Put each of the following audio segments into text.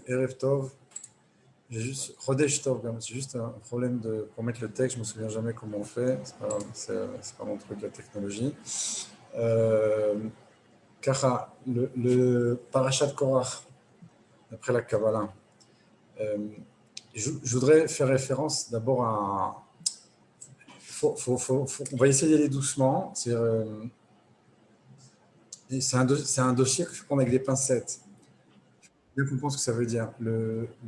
Erev Tov. J'ai juste Chodesh Tov, c'est juste un problème pour mettre le texte. Je ne me souviens jamais comment on fait. C'est pas mon truc, la technologie. Car le parachat de Korach, après la Kabbalah, je voudrais faire référence d'abord à. On va essayer d'aller doucement. C'est un dossier qu'il faut prendre avec des pincettes. Je comprends ce que ça veut dire.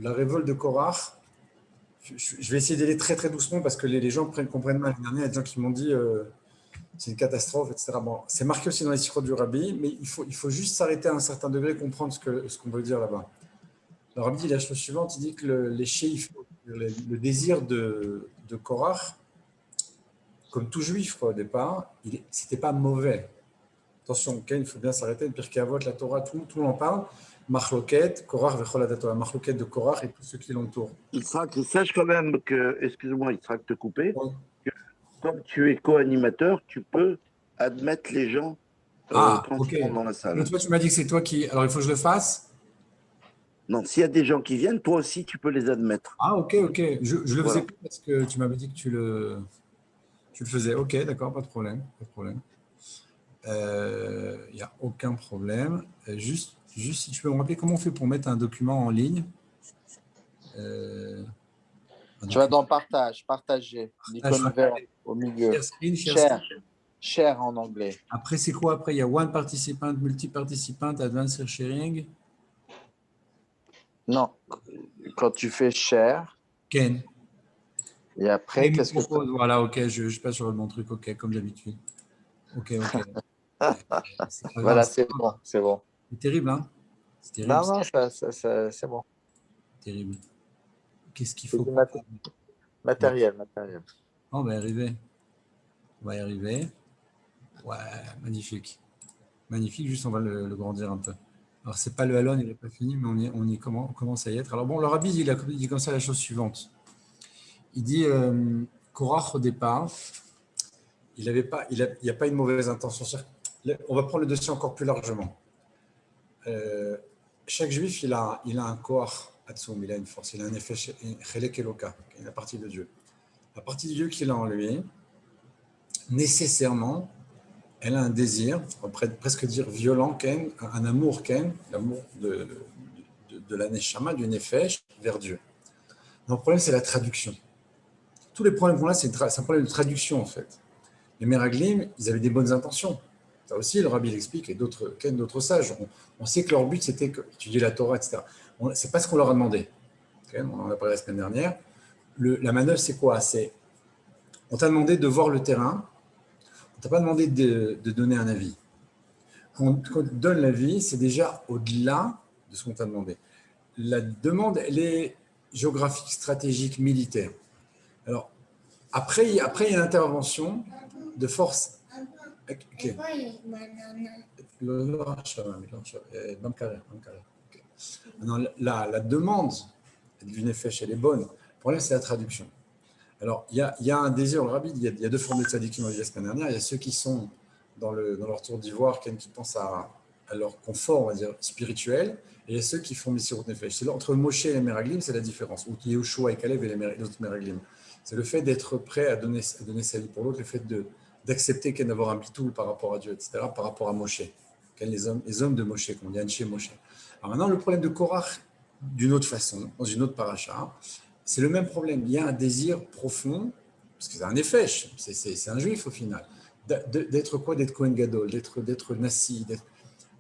La révolte de Korach, je vais essayer d'aller très très doucement parce que les gens comprennent mal. L'année dernière, il y a des gens qui m'ont dit c'est une catastrophe, etc. Bon, c'est marqué aussi dans les sikhot du Rabbi, mais il faut juste s'arrêter à un certain degré et comprendre ce qu'on veut dire là-bas. Le Rabbi dit la chose suivante, il dit que les chéifs, le désir de Korach, comme tout juif au départ, c'était pas mauvais. Attention, il faut bien s'arrêter. Pirkei Avot, la Torah, tout le monde en parle. Machloket, Korach, Vechol Adato, Machloket de Korach et tous ceux qui l'entourent. Il sera que sache quand même que, excuse-moi, il sera que te couper, Oui. que comme tu es co-animateur, tu peux admettre les gens quand Ok. ils rentrent dans la salle. Mais toi, tu m'as dit que c'est toi qui. Alors, il faut que je le fasse. Non, s'il y a des gens qui viennent, toi aussi, tu peux les admettre. Ah, ok. Je le Voilà. faisais pas parce que tu m'avais dit que tu le faisais. Ok, d'accord, pas de problème. Il n'y a aucun problème. Juste, si tu peux me rappeler comment on fait pour mettre un document en ligne. Tu vas dans partager, l'icône verte au milieu. Share screen. Share en anglais. Après, c'est quoi? Après, il y a one participant, multi-participant, advanced sharing. Non, quand tu fais share. Ken. Et après, qu'est-ce que tu... Voilà, ok, je passe sur le bon truc, ok, comme d'habitude. Ok. Voilà, c'est bon. C'est terrible, hein? C'est terrible. Non, c'est bon. Terrible. Qu'est-ce qu'il faut? Matériel. On va y arriver. Ouais, magnifique. Juste on va le grandir un peu. Alors, c'est pas le halon, il n'est pas fini, mais on commence à y être. Alors bon, le Rabbi, il dit comme ça la chose suivante. Il dit, Korach, au départ, il n'y a pas une mauvaise intention. On va prendre le dossier encore plus largement. Chaque juif, il a un Korach Atzum, il a une force, il a un effet Chelek Eloka, la partie de Dieu. La partie de Dieu qu'il a en lui, nécessairement, elle a un désir, on pourrait presque dire violent, un amour, l'amour de la Neshama, du Nefesh, vers Dieu. Donc, le problème, c'est la traduction. Tous les problèmes qu'on a, c'est un problème de traduction, en fait. Les Meraglim, ils avaient des bonnes intentions. Ça aussi, le Rabbi l'explique, et d'autres sages. On sait que leur but, c'était d'étudier la Torah, etc. Ce n'est pas ce qu'on leur a demandé. On en a parlé la semaine dernière. La manœuvre, c'est quoi? On t'a demandé de voir le terrain. On ne t'a pas demandé de donner un avis. Quand on te donne l'avis, c'est déjà au-delà de ce qu'on t'a demandé. La demande, elle est géographique, stratégique, militaire. Alors, après, il y a l'intervention de forces. Okay. La demande du Nefesh, elle est bonne. Le problème, c'est la traduction. Alors, il y a un désir, le Rabbi, il y a deux formes de tzadikim, on l'a dit la semaine dernière. Il y a ceux qui sont dans leur tour d'ivoire, qui pensent à leur confort, on va dire, spirituel, et il y a ceux qui font Messirut Nefesh. Entre Moshe et les Meraglim, c'est la différence. Ou Yehoshua et Kalev et les autres Meraglim. C'est le fait d'être prêt à donner sa vie pour l'autre, le fait d'accepter d'avoir un bitoul par rapport à Dieu, etc., par rapport à Moshe. Les hommes de Moshe, comme on dit, Anshe Moshe. Alors maintenant, le problème de Korach, d'une autre façon, dans une autre paracha, c'est le même problème. Il y a un désir profond, parce que c'est un Nefesh, c'est un juif au final, d'être quoi? D'être Kohen Gadol, d'être Nassi.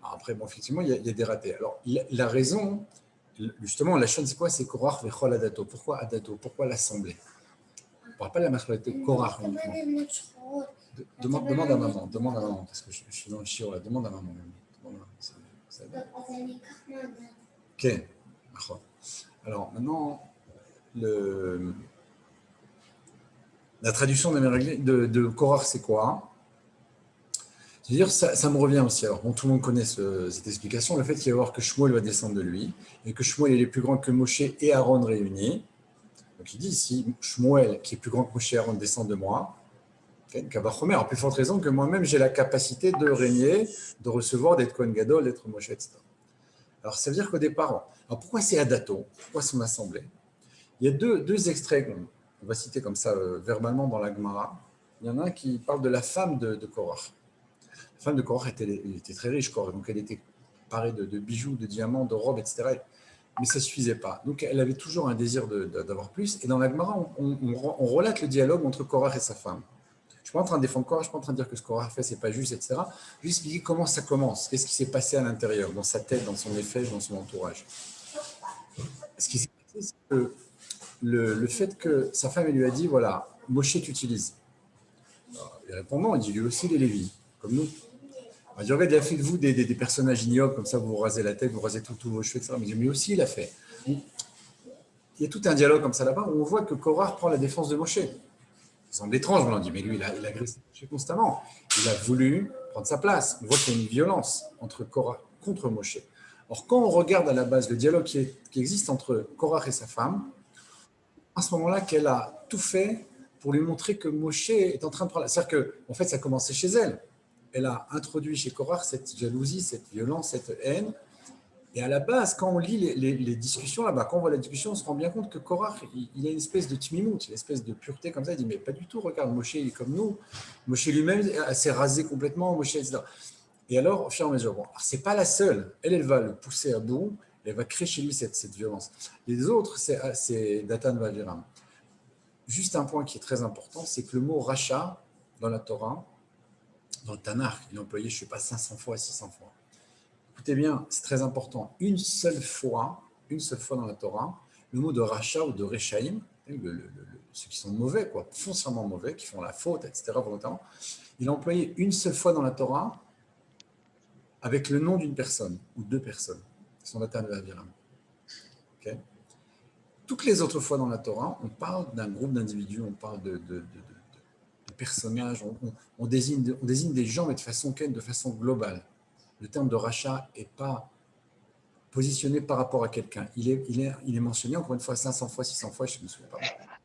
Alors après, bon, effectivement, il y a des ratés. Alors, la raison, justement, la chose, c'est quoi? C'est Korach Vechol Adato. Pourquoi Adato? Pourquoi l'assemblée? On ne parle pas de la masculinité Korach uniquement. Demande à maman, parce que je suis dans le chiot là. Demande à maman. Ok. Alors maintenant, la traduction de Korach, c'est quoi? C'est-à-dire, ça me revient aussi. Alors, bon, tout le monde connaît cette explication, le fait qu'il va y avoir que Shmuel va descendre de lui, et que Shmuel est plus grand que Moshe et Aaron réunis. Donc il dit ici, Shmuel, qui est plus grand que Moshe et Aaron, descend de moi. Kavachomer, en plus forte raison que moi-même, j'ai la capacité de régner, de recevoir, d'être Kohen Gadol, d'être Moshe, etc. Alors, ça veut dire qu'au départ, alors pourquoi c'est Adato? Pourquoi son assemblée? Il y a deux extraits qu'on va citer comme ça verbalement dans la Gemara. Il y en a un qui parle de la femme de Korach. La femme de Korach était très riche, Korach, donc elle était parée de bijoux, de diamants, de robes, etc. Mais ça ne suffisait pas. Donc, elle avait toujours un désir d'avoir plus. Et dans la Gemara, on relate le dialogue entre Korach et sa femme. Je ne suis pas en train de défendre Korach, je ne suis pas en train de dire que ce que Korach fait, ce n'est pas juste, etc. Je vais expliquer comment ça commence, qu'est-ce qui s'est passé à l'intérieur, dans sa tête, dans son effet, dans son entourage. Ce qui s'est passé, c'est que le fait que sa femme elle lui a dit, voilà, Moshe t'utilise. Et répondant, il dit lui aussi les Lévis, comme nous. Il dit, regarde, il a fait de vous des personnages ignobles, comme ça, vous rasez la tête, vous rasez tous vos cheveux, etc. Mais lui aussi, il a fait. Il y a tout un dialogue comme ça là-bas où on voit que Korach prend la défense de Moshe. Ça semble étrange, on dit, mais lui, il a agressé Moshe constamment. Il a voulu prendre sa place. On voit qu'il y a une violence entre Korach contre Moshe. Or, quand on regarde à la base le dialogue qui existe entre Korach et sa femme, à ce moment-là qu'elle a tout fait pour lui montrer que Moshe est en train de prendre... C'est-à-dire qu'en fait, ça a commencé chez elle. Elle a introduit chez Korach cette jalousie, cette violence, cette haine. Et à la base, quand on lit les discussions là-bas, quand on voit la discussion, on se rend bien compte que Korach, il a une espèce de tmimout, une espèce de pureté comme ça. Il dit, mais pas du tout, regarde, Moshe, il est comme nous. Moshe lui-même s'est rasé complètement, Moshe, etc. Et alors, au fur et à mesure, bon, ce n'est pas la seule. Elle va le pousser à bout, elle va créer chez lui cette violence. Les autres, c'est Datan Vaviram. Juste un point qui est très important, c'est que le mot rachat, dans la Torah, dans le Tanakh, il est employé, je ne sais pas, 500 fois, 600 fois. Écoutez bien, c'est très important. Une seule fois dans la Torah, le mot de rachat ou de rechaïm, ceux qui sont mauvais, quoi, foncièrement mauvais, qui font la faute, etc., volontairement, il est employé une seule fois dans la Torah avec le nom d'une personne ou deux personnes. Ce sont Datan et Aviram. Okay. Toutes les autres fois dans la Torah, on parle d'un groupe d'individus, on parle de personnages, on désigne des gens, mais de façon globale. Le terme de rachat n'est pas positionné par rapport à quelqu'un. Il est mentionné, encore une fois, 500 fois, 600 fois, je ne me souviens pas,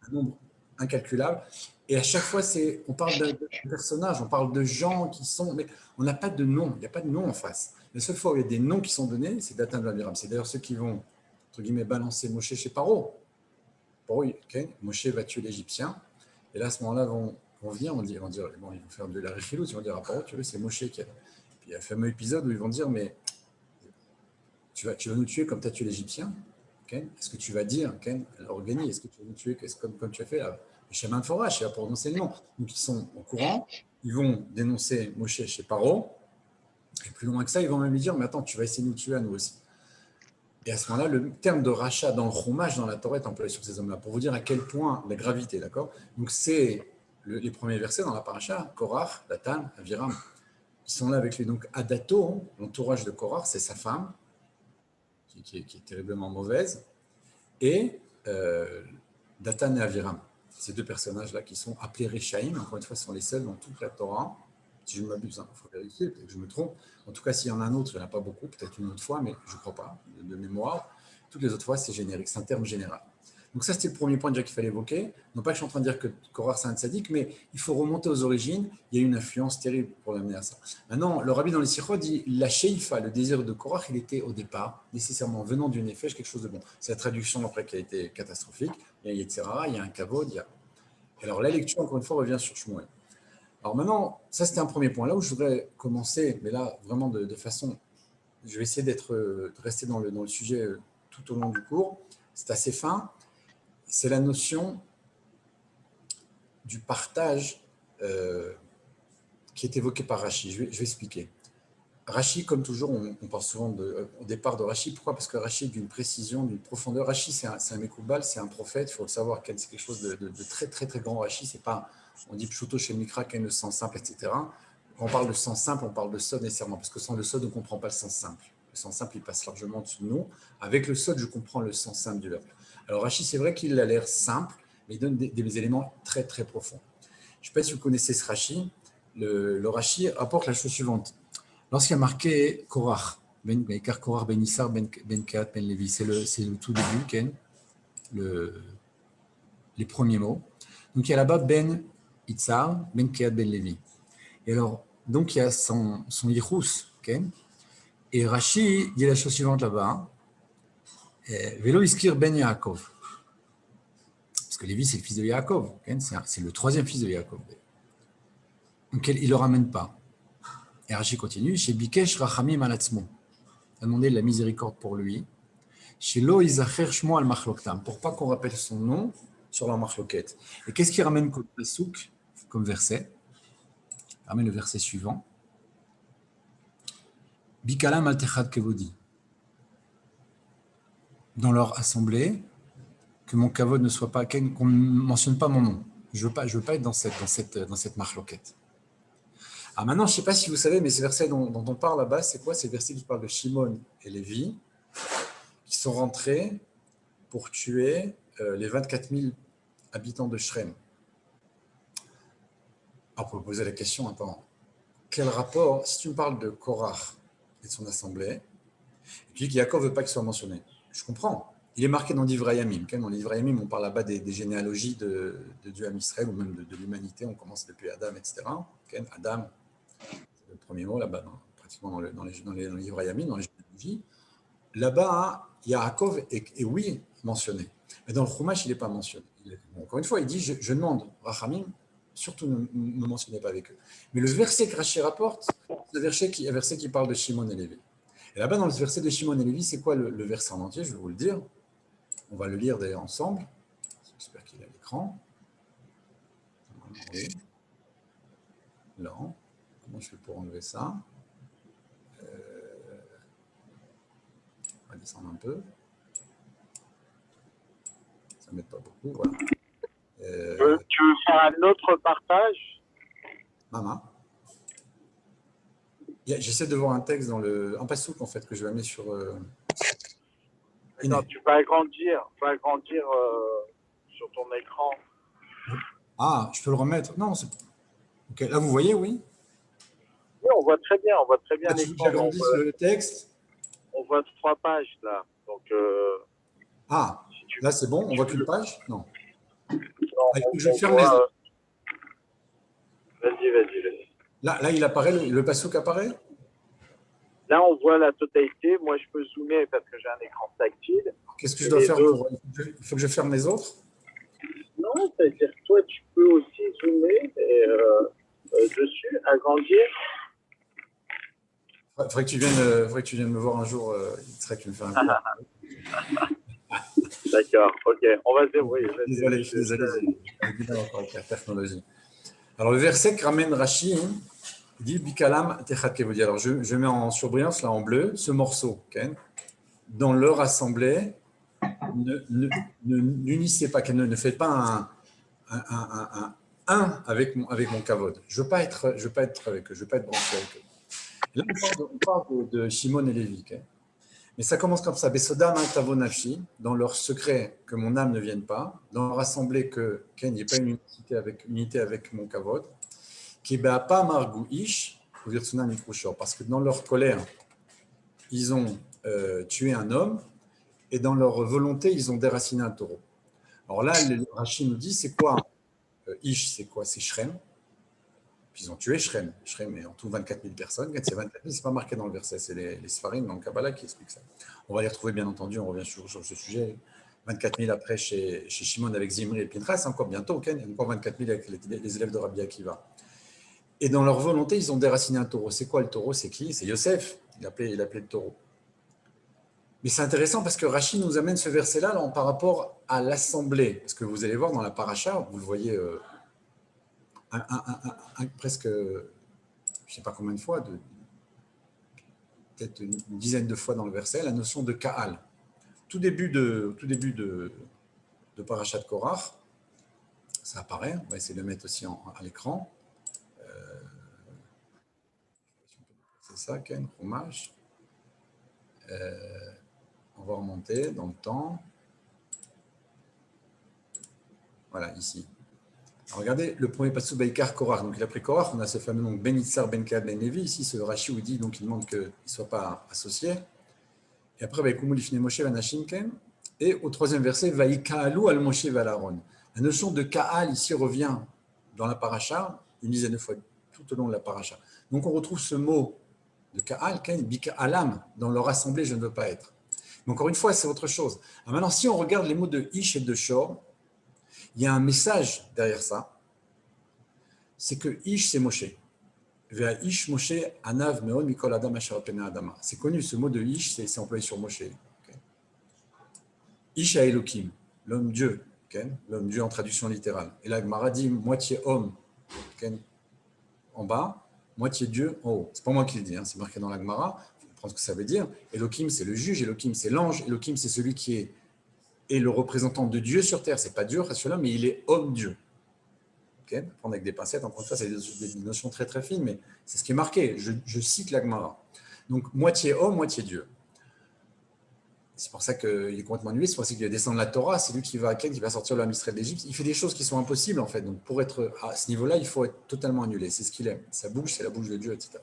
un nombre incalculable. Et à chaque fois, on parle de personnages, on parle de gens qui sont... Mais on n'a pas de nom, il n'y a pas de nom en face. La seule fois où il y a des noms qui sont donnés, c'est Datan et Aviram. C'est d'ailleurs ceux qui vont, entre guillemets, balancer Moshe chez Paro. Paro, okay, Moshe va tuer l'Égyptien. Et là, à ce moment-là, vont venir, ils vont dire, bon, ils vont faire de la réchiloute, ils vont dire à Paro, tu vois, c'est Moshe qui a... Puis il y a un fameux épisode où ils vont dire, mais tu vas nous tuer comme tu as tué l'Égyptien, okay? Est-ce que tu vas dire, okay, organise, est-ce que tu vas nous tuer comme tu as fait là, le chemin de forage, pour prononcer le nom. Donc ils sont au courant, ils vont dénoncer Moshe chez Paro, et plus loin que ça, ils vont même lui dire, mais attends, tu vas essayer de nous tuer à nous aussi. Et à ce moment-là, le terme de rachat dans le chômage, dans la Torah, est employé sur ces hommes-là, pour vous dire à quel point la gravité, d'accord? Donc c'est les premiers versets dans la paracha, Korach, Datan, Aviram, ils sont là avec lui. Donc Adato, l'entourage de Korach, c'est sa femme, qui est terriblement mauvaise, et Datan et Aviram. Ces deux personnages-là qui sont appelés Rechaïm, encore une fois, sont les seuls dans toute la Torah. Si je m'abuse, il faut vérifier, peut-être que je me trompe. En tout cas, s'il y en a un autre, il n'y en a pas beaucoup, peut-être une autre fois, mais je ne crois pas, de mémoire. Toutes les autres fois, c'est générique, c'est un terme général. Donc ça, c'était le premier point déjà qu'il fallait évoquer. Non pas que je suis en train de dire que Korach, c'est un tzaddik, mais il faut remonter aux origines. Il y a une influence terrible pour l'amener à ça. Maintenant, le rabbi dans les Sichot dit, la sheifa, le désir de Korach, il était au départ, nécessairement venant d'une nefesh, quelque chose de bon. C'est la traduction après qui a été catastrophique. Il y a Yetzirah, il y a un kavod, il y a... Alors la lecture, encore une fois, revient sur Shmuel. Alors maintenant, ça c'était un premier point. Là où je voudrais commencer, mais là vraiment de façon, je vais essayer de rester dans le sujet tout au long du cours. C'est assez fin. C'est la notion du partage qui est évoquée par Rashi. Je vais expliquer. Rashi, comme toujours, on parle souvent au départ de Rashi. Pourquoi? Parce que Rashi est d'une précision, d'une profondeur. Rashi, c'est un Mekoubal, c'est un prophète. Il faut le savoir, c'est quelque chose de très, très, très grand. Rashi, c'est pas, on dit Pshuto chez Mikra, qu'il y a le sens simple, etc. Quand on parle de sens simple, on parle de sod nécessairement, parce que sans le sod, on ne comprend pas le sens simple. Le sens simple, il passe largement dessus de nous. Avec le sod, je comprends le sens simple du verbe. Alors Rashi, c'est vrai qu'il a l'air simple, mais il donne des éléments très, très profonds. Je ne sais pas si vous connaissez ce Rashi. Le Rashi apporte la chose suivante. Lorsqu'il y a marqué Korach, car Korach ben Issar ben Kehat ben Levi, c'est le tout début, Ken, les premiers mots. Donc il y a là-bas ben Issar ben Kehat ben Levi. Et alors, donc il y a son Yichus, Ken, Et Rashi dit la chose suivante là-bas. Velo iskir ben Yaakov. Parce que Lévi, c'est le fils de Yaakov. C'est le troisième fils de Yaakov. Donc, il ne le ramène pas. Et Rashi continue. Chez Bikesh Rachamim alatzmo. Il a demandé de la miséricorde pour lui. Chez Lo Isacher Shmo al Machloktam. Pour pas qu'on rappelle son nom sur la Machloket. Et qu'est-ce qu'il ramène comme pasouk, comme verset? Il ramène le verset suivant. Bikalam al Techad Kevodi. Dans leur assemblée, que mon kavod ne soit pas, qu'on ne mentionne pas mon nom. Je veux pas être dans cette machloquette. Alors maintenant, je ne sais pas si vous savez, mais ces versets dont on parle là-bas, c'est quoi? Ces versets qui parlent de Shimon et Lévi, qui sont rentrés pour tuer les 24 000 habitants de Shrem. Alors, pour vous poser la question, attends, quel rapport, si tu me parles de Korach et de son assemblée, et puis qu'Yaakov ne veut pas qu'il soit mentionné, je comprends. Il est marqué dans l'Ivra Yamim. Dans l'Ivra Yamim, on parle là-bas des généalogies de Dieu à Israël, ou même de l'humanité. On commence depuis Adam, etc. Adam, c'est le premier mot là-bas, pratiquement dans l'Ivra Yamim, dans les généalogies. Là-bas, Yaakov est oui mentionné. Mais dans le Chumash, il n'est pas mentionné. Encore une fois, il dit, je demande, Rachamim, surtout ne mentionnez pas avec eux. Mais le verset que Rashi rapporte, c'est un verset qui parle de Shimon et Lévi. Et là-bas, dans le verset de Shimon et Lévi, c'est quoi le verset en entier? Je vais vous le dire. On va le lire d'ailleurs ensemble. J'espère qu'il est à l'écran. Là. Comment je fais pour enlever ça? On va descendre un peu. Ça ne m'aide pas beaucoup. Voilà. Tu veux faire un autre partage? Maman. J'essaie de voir un texte dans un passouk en fait que je vais mettre sur. Non, tu vas agrandir sur ton écran. Ah, je peux le remettre. Non, c'est. Ok, là vous voyez, oui. Oui, on voit très bien Ah, tu veux que j'agrandisse le texte? On voit 3 pages là. Donc. Ah, si là c'est bon. On voit qu'une page? Non. Non, je ferme les autres. Vas-y. Là, il apparaît, le passouk apparaît? Là, on voit la totalité. Moi, je peux zoomer parce que j'ai un écran tactile. Qu'est-ce que je dois faire il faut que je ferme les autres? Non, c'est-à-dire que toi, tu peux aussi zoomer dessus, agrandir. Il faudrait que tu viennes me voir un jour. Il serait que tu me fais un coup. D'accord, ok. On va dire oui. Désolé, je suis désolé. J'ai encore avec la technologie. Alors, le verset que ramène Rashi, il dit Bikalam Techad Kevodi. Alors, je mets en surbrillance, là en bleu, ce morceau. Okay? Dans leur assemblée, n'unissez pas, ne faites pas un avec mon kavod. Je ne veux pas être avec eux, je ne veux pas être branché avec eux. Là, on parle de Shimon et Lévi. Okay? Mais ça commence comme ça. Besodam al-tavonafshi, dans leur secret, que mon âme ne vienne pas, dans leur assemblée, qu'il n'y ait pas une unité avec mon kavod, qui be'apa margou ish, parce que dans leur colère, ils ont tué un homme, et dans leur volonté, ils ont déraciné un taureau. Alors là, le Rashi nous dit, c'est quoi Ish, c'est quoi? C'est Shrem. Puis ils ont tué Shrem. Shrem est en tout 24 000 personnes. Ces 24 000, ce n'est pas marqué dans le verset, c'est les Sfarim dans le Kabbalah qui expliquent ça. On va les retrouver, bien entendu, on revient sur ce sujet. 24 000 après chez Shimon avec Zimri et Pinchas, encore bientôt, il y a encore 24 000 avec les élèves de Rabbi Akiva. Et dans leur volonté, ils ont déraciné un taureau. C'est quoi le taureau? C'est qui? C'est Yosef. Il appelait le taureau. Mais c'est intéressant parce que Rashi nous amène ce verset-là par rapport à l'assemblée. Parce que vous allez voir dans la paracha, vous le voyez presque, je ne sais pas combien de fois, peut-être une dizaine de fois dans le verset, la notion de Ka'al. Tout début de Parashat Korach, ça apparaît. On va essayer de le mettre aussi à l'écran. C'est ça, Ken, Chumash. On va remonter dans le temps. Voilà, ici. Alors, regardez le premier passage Baïkar Korach. Donc, il a pris Korach. On a ce fameux nom Ben Itzar, Ben Kad, Ben Levi. Ici, ce Rashi où dit donc il demande qu'il ne soit pas associé. Et après, Baïkoumou Lifne Moshe Vanashim Ken. Et au troisième verset, Vaïkaalou al Moshe Valaron. La notion de Kaal ici revient dans la paracha une dizaine de fois tout au long de la paracha. Donc, on retrouve ce mot de Ka'al, Bika Alam, dans leur assemblée, je ne veux pas être. Mais encore une fois, c'est autre chose. Alors maintenant, si on regarde les mots de Ish et de Shor, il y a un message derrière ça, c'est que Ish, c'est Moshe. Ish Moshe Anav Meon Mikol Adam Asher Pena Adama. C'est connu, ce mot de Ish, c'est employé sur Moshe. Okay. Ish à Elohim, l'homme Dieu, okay. L'homme Dieu en traduction littérale. Et là, Gemara dit moitié homme okay, en bas, moitié Dieu en haut. C'est pas moi qui le dis, hein, c'est marqué dans la Gemara. Il faut comprendre ce que ça veut dire. Elohim, c'est le juge, Elohim, c'est l'ange, Elohim, c'est celui qui est le représentant de Dieu sur terre. C'est pas Dieu, mais il est homme-Dieu. Okay, prendre avec des pincettes, encore une fois, c'est des notions très très fines, mais c'est ce qui est marqué. Je cite la Gemara. Donc, moitié homme, moitié Dieu. C'est pour ça qu'il est complètement annulé, c'est pour ça qu'il va descendre la Torah, c'est lui qui va sortir le Israël d'Égypte. Il fait des choses qui sont impossibles, en fait. Donc, pour être à ce niveau-là, il faut être totalement annulé. C'est ce qu'il aime. Sa bouche, c'est la bouche de Dieu, etc.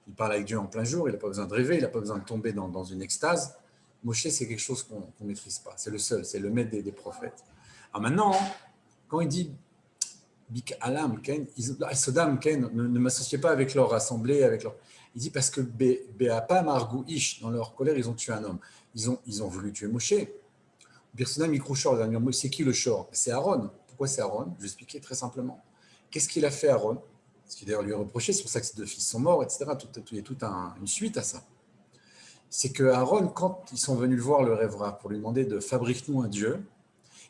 Il parle avec Dieu en plein jour, il n'a pas besoin de rêver, il n'a pas besoin de tomber dans une extase. Moshe, c'est quelque chose qu'on ne maîtrise pas. C'est le seul, c'est le maître des prophètes. Alors maintenant, quand il dit Bik Alam, Sodam, ne m'associez pas avec leur assemblée, avec leur... Il dit parce que Be'apam Argou Ish, dans leur colère, ils ont tué un homme. Ils ont voulu tuer Moshe. Birsonam Mikrouchor, c'est qui le Shor? C'est Aaron. Pourquoi c'est Aaron? Je vais expliquer très simplement. Qu'est-ce qu'il a fait Aaron? Ce qui d'ailleurs lui est reproché, c'est pour ça que ses 2 fils sont morts, etc. Il y a toute une suite à ça. C'est que Aaron, quand ils sont venus le voir, le rêvera, pour lui demander de fabrique-nous un dieu,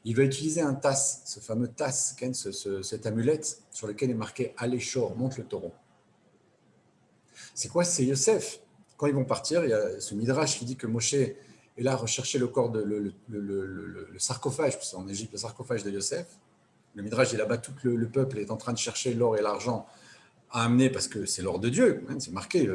il va utiliser un tasse, ce fameux tasse, cette amulette sur lequel est marqué Aléchor, monte le taureau. C'est quoi? C'est Yosef. Quand ils vont partir, il y a ce midrash qui dit que Moshe est là à rechercher le corps, le sarcophage, parce qu'en Égypte, le sarcophage de Yosef. Le midrash est là-bas, tout le peuple est en train de chercher l'or et l'argent à amener, parce que c'est l'or de Dieu, c'est marqué.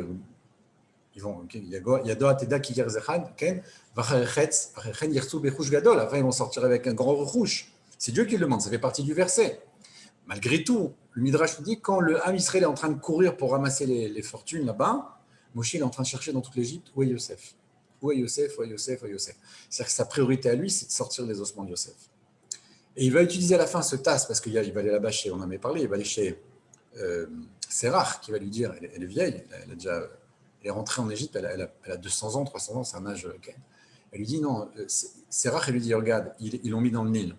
Ils vont, il y a Doa Teda qui Yerzechan, Ken, Vachetz, Vachechen Yertsu Bechush Gadol. Après, ils vont sortir avec un grand rouge. C'est Dieu qui le demande, ça fait partie du verset. Malgré tout, le Midrash nous dit quand le Ham Israël est en train de courir pour ramasser les fortunes là-bas, Moshe est en train de chercher dans toute l'Égypte où est Yosef. Où est Yosef, où est Yosef, où est Yosef. C'est-à-dire que sa priorité à lui, c'est de sortir les ossements de Yosef. Et il va utiliser à la fin ce tasse, parce qu'il va aller là-bas chez, on en avait parlé, il va aller chez Sérach, qui va lui dire, elle est vieille, elle est rentrée en Égypte, elle a 200 ans, 300 ans, c'est un âge. Okay. Elle lui dit non, Sérach, elle lui dit regarde, ils l'ont mis dans le Nil.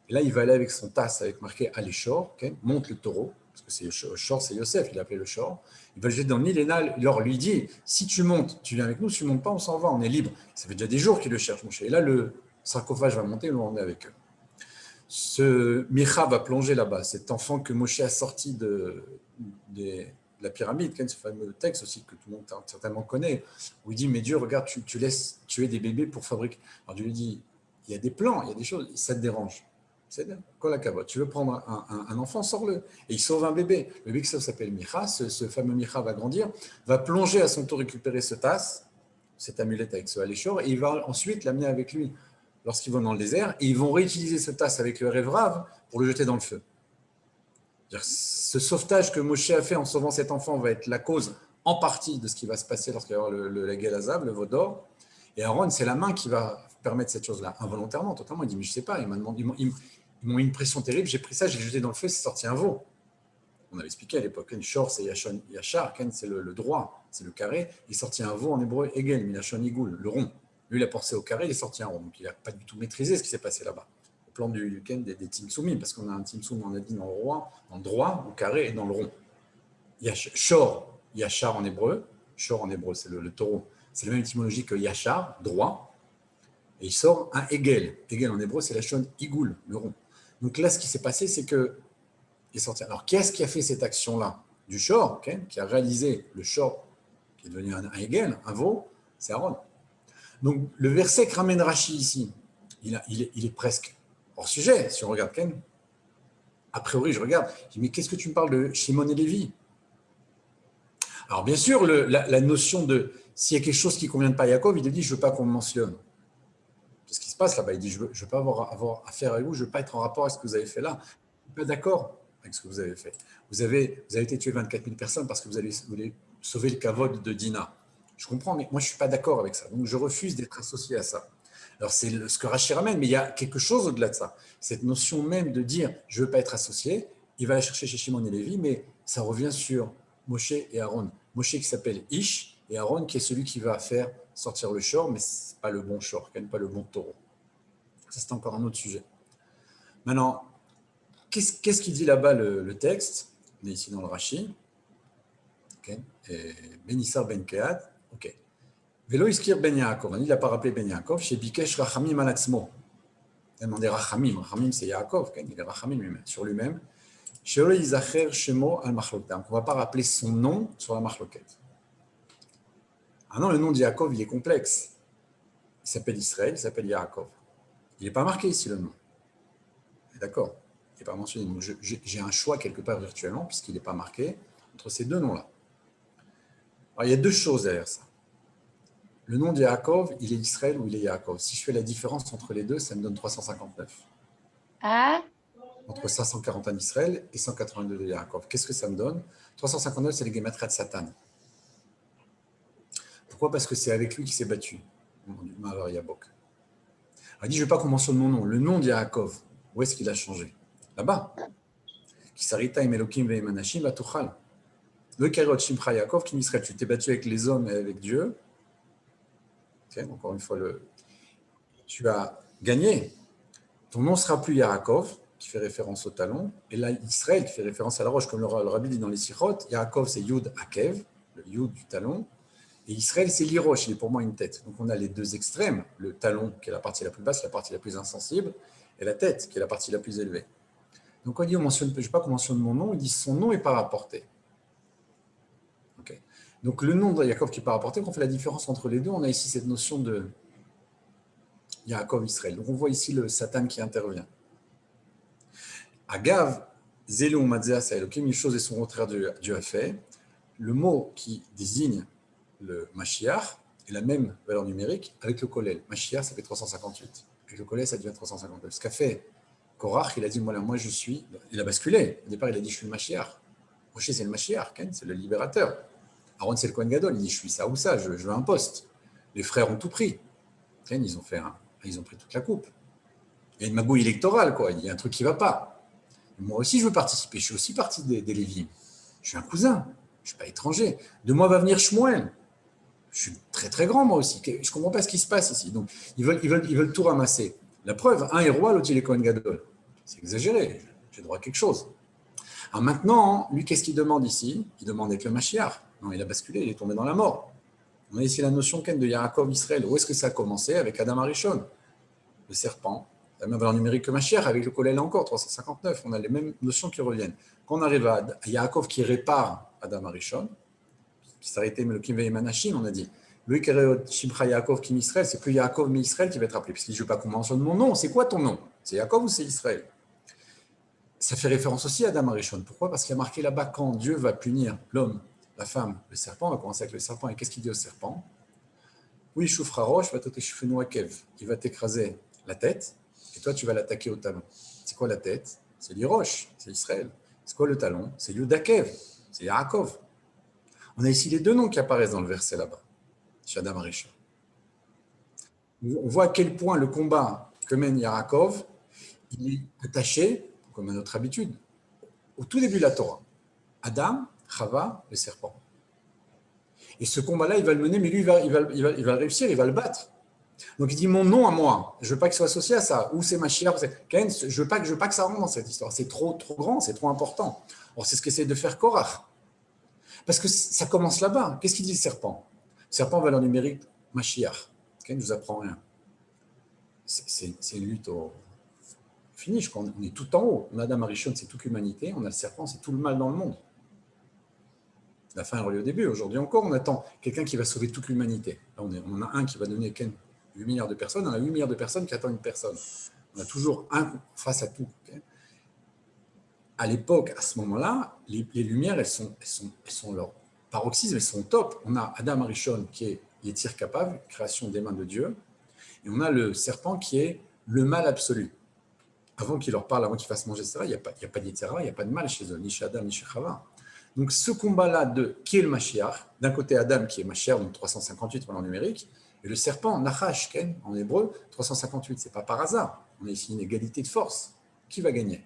Et là, il va aller avec son tasse avec marqué Aléchor, okay, monte le taureau, parce que c'est Shor, c'est Yosef, il a appelé le Shor. Il va le jeter dans le Nil et là, il lui dit si tu montes, tu viens avec nous, si tu ne montes pas, on s'en va, on est libre. Ça fait déjà des jours qu'il le cherche, mon cher. Et là, le sarcophage va monter, on est avec eux. Ce Micha va plonger là-bas, cet enfant que Moshe a sorti de la pyramide, ce fameux texte aussi que tout le monde certainement connaît, où il dit mais Dieu, regarde, tu laisses tuer des bébés pour fabriquer. Alors Dieu lui dit il y a des plans, il y a des choses, ça te dérange. C'est quoi la cavote? Tu veux prendre un enfant, sors-le. Et il sauve un bébé. Le bébé ça s'appelle Micha, ce fameux Micha va grandir, va plonger à son tour récupérer ce tasse, cette amulette avec ce Aléchor, et il va ensuite l'amener avec lui lorsqu'ils vont dans le désert, et ils vont réutiliser ce tasse avec le Révrav pour le jeter dans le feu. Ce sauvetage que Moshe a fait en sauvant cet enfant va être la cause en partie de ce qui va se passer lorsqu'il va y avoir le Gelazav, le veau d'or. Et Aaron, c'est la main qui va permettre cette chose-là, involontairement, totalement. Il dit, mais je ne sais pas, ils m'ont mis une pression terrible, j'ai pris ça, j'ai jeté dans le feu, c'est sorti un veau. On avait expliqué à l'époque, Shor, c'est Yachar, c'est le droit, c'est le carré. Il est sorti un veau en hébreu, Egel, Milachon Igoul, le rond. Lui, il a pensé au carré, il est sorti un rond. Donc, il n'a pas du tout maîtrisé ce qui s'est passé là-bas. Au plan des Timsoumim, parce qu'on a un Timsoum, on a dit dans le droit, au carré et dans le rond. Shor, Yachar en hébreu. Shor en hébreu, c'est le taureau. C'est la même étymologie que Yachar, droit. Et il sort un Egel. Egel en hébreu, c'est la Shon Igoul, le rond. Donc là, ce qui s'est passé, c'est que il est sorti. Alors, qu'est-ce qui a fait cette action-là? Du Shor, qui a réalisé le Shor, qui est devenu un Egel, un veau, c'est Aaron. Donc, le verset que ramène Rashi ici, il est presque hors sujet, si on regarde Ken. A priori, je regarde, je dis, mais qu'est-ce que tu me parles de Shimon et Lévi? Alors, bien sûr, la notion de s'il y a quelque chose qui ne convient pas à Yaakov, il dit, je ne veux pas qu'on me mentionne. C'est ce qui se passe là-bas. Il dit, je ne veux pas avoir affaire avec vous, je ne veux pas être en rapport avec ce que vous avez fait là. Je ne suis pas d'accord avec ce que vous avez fait. Vous avez été tué 24 000 personnes parce que vous voulez sauver le kavod de Dina. Je comprends, mais moi, je ne suis pas d'accord avec ça. Donc, je refuse d'être associé à ça. Alors, c'est ce que Rashi ramène, mais il y a quelque chose au-delà de ça. Cette notion même de dire « je ne veux pas être associé », il va la chercher chez Shimon et Lévi, mais ça revient sur Moshe et Aaron. Moshe qui s'appelle Ish, et Aaron qui est celui qui va faire sortir le shor, mais ce n'est pas le bon shor, pas le bon taureau. Ça, c'est encore un autre sujet. Maintenant, qu'est-ce qu'il dit là-bas le texte? On est ici dans le Rashi. Okay. Ben Issar Ben Kehat. Ok. Velo iskir Ben Yaakov. Il n'a pas rappelé Ben Yaakov. Chez Bikesh Rachamim Alatzmo. Il a demandé Rachamim. Rachamim, c'est Yaakov. Il est Rachamim lui-même, sur lui-même. Shelo Yizacher Shemo al Machloket. On ne va pas rappeler son nom sur la Machloket. Ah non, le nom de Yaakov, il est complexe. Il s'appelle Israël, il s'appelle Yaakov. Il n'est pas marqué ici le nom. D'accord, il n'est pas mentionné. Donc j'ai un choix quelque part virtuellement, puisqu'il n'est pas marqué, entre ces deux noms-là. Alors il y a deux choses derrière ça. Le nom de Yaakov, il est Israël ou il est Yaakov. Si je fais la différence entre les deux, ça me donne 359. Ah, Entre 540 en Israël et 182 de Yaakov. Qu'est-ce que ça me donne? 359, c'est les Gematria de Satan. Pourquoi? Parce que c'est avec lui qu'il s'est battu. Alors Yabok. Il dit, je ne veux pas qu'on mentionne mon nom. Le nom de Yaakov, où est-ce qu'il a changé? Là-bas. Kisarita im Elokim ve'im anashim v'tuchal. Le Karot Shimcha Yaakov, qui Israël, tu t'es battu avec les hommes et avec Dieu. Okay, encore une fois, tu as gagné. Ton nom ne sera plus Yaakov, qui fait référence au talon, et là, Israël, qui fait référence à la roche, comme le Rabbi dit dans les Sichot. Yaakov, c'est Yud Akev, le Yud du talon. Et Israël, c'est l'Iroche, il est pour moi une tête. Donc on a les deux extrêmes, le talon qui est la partie la plus basse, la partie la plus insensible, et la tête qui est la partie la plus élevée. Donc on dit, je ne veux pas qu'on mentionne mon nom, il dit son nom n'est pas rapporté. Okay. Donc le nom de Yaakov qui n'est pas rapporté, quand on fait la différence entre les deux, on a ici cette notion de Yaakov Israël. Donc on voit ici le Satan qui intervient. Agav, Zélu Matzéas Elokim, une chose et son contraire Dieu a fait. Le mot qui désigne le Mashiach est la même valeur numérique avec le Kolel. Mashiach, ça fait 358. Avec le Kolel, ça devient 359. Ce qu'a fait Korach, il a dit, moi je suis... Il a basculé. Au départ, il a dit, je suis le Mashiach. Moshe, c'est le Mashiach, c'est le libérateur. Aaron, c'est le Kohen Gadol. Il dit, je suis ça ou ça, je veux un poste. Les frères ont tout pris. Ils ont pris toute la coupe. Il y a une magouille électorale, quoi. Il y a un truc qui ne va pas. Moi aussi, je veux participer. Je suis aussi partie des Lévites. Je suis un cousin. Je ne suis pas étranger. De moi va venir Shmuel. Je suis très très grand moi aussi. Je ne comprends pas ce qui se passe ici. Donc ils veulent tout ramasser. La preuve, un est roi, l'autre il est Kohen Gadol. C'est exagéré. J'ai droit à quelque chose. Alors maintenant, lui, qu'est-ce qu'il demande ici? Il demande d'être le Mashiach. Non, il a basculé, il est tombé dans la mort. On a ici la notion de Yaakov Israël. Où est-ce que ça a commencé? Avec Adam Arishon, le serpent. La même valeur numérique que Mashiach, avec le Kolel encore, 359. On a les mêmes notions qui reviennent. Quand on arrive à Yaakov qui répare Adam Arishon, qui s'arrêtait Melokim ve'im anashim, on a dit. Le Karot Shimcha Yaakov qui Israël, c'est plus Yaakov mais Israël qui va être appelé. Parce qu'il dit, je ne veux pas qu'on mentionne mon nom. C'est quoi ton nom? C'est Yaakov ou c'est Israël? Ça fait référence aussi à Adam Arishon. Pourquoi? Parce qu'il y a marqué là-bas, quand Dieu va punir l'homme, la femme, le serpent, on va commencer avec le serpent. Et qu'est-ce qu'il dit au serpent? Oui, Shufra Rosh, il va t'écraser la tête, et toi tu vas l'attaquer au talon. C'est quoi la tête? C'est l'Irosh, c'est Israël. C'est quoi le talon? C'est Yudakev, c'est Yaakov. On a ici les deux noms qui apparaissent dans le verset là-bas, chez Adam Arishon. On voit à quel point le combat que mène Yaakov, il est attaché, comme à notre habitude, au tout début de la Torah. Adam, Chava, le serpent. Et ce combat-là, il va le mener, mais lui, il va réussir, il va le battre. Donc il dit mon nom à moi. Je ne veux pas qu'il soit associé à ça. Ou c'est Mashiach. Je veux pas que ça rentre dans cette histoire. C'est trop grand, c'est trop important. Or, c'est ce qu'essaie de faire Korach. Parce que ça commence là-bas. Qu'est-ce qu'il dit le serpent? Le serpent, valeur numérique, Mashiach. Il ne nous apprend rien. C'est une lutte au finish. On est tout en haut. On a Adam Arishon, c'est toute l'humanité. On a le serpent, c'est tout le mal dans le monde. La fin est reliée au début. Aujourd'hui encore, on attend quelqu'un qui va sauver toute l'humanité. Là, on a un qui va donner 8 milliards de personnes. On a 8 milliards de personnes qui attendent une personne. On a toujours un face à tout. Okay. À l'époque, à ce moment-là, les lumières, elles sont leur paroxysme, elles sont top. On a Adam Arishon qui est Yetzir capable, création des mains de Dieu. Et on a le serpent qui est le mal absolu. Avant qu'il leur parle, avant qu'il fasse manger, etc., il n'y a pas de Yetzir, il n'y a pas de mal chez eux, ni chez Adam, ni chez Chava. Donc ce combat-là de qui est le Mashiach, d'un côté Adam qui est Mashiach, donc 358 en numérique, et le serpent, Nachash, en hébreu, 358, c'est pas par hasard. On a ici une égalité de force. Qui va gagner?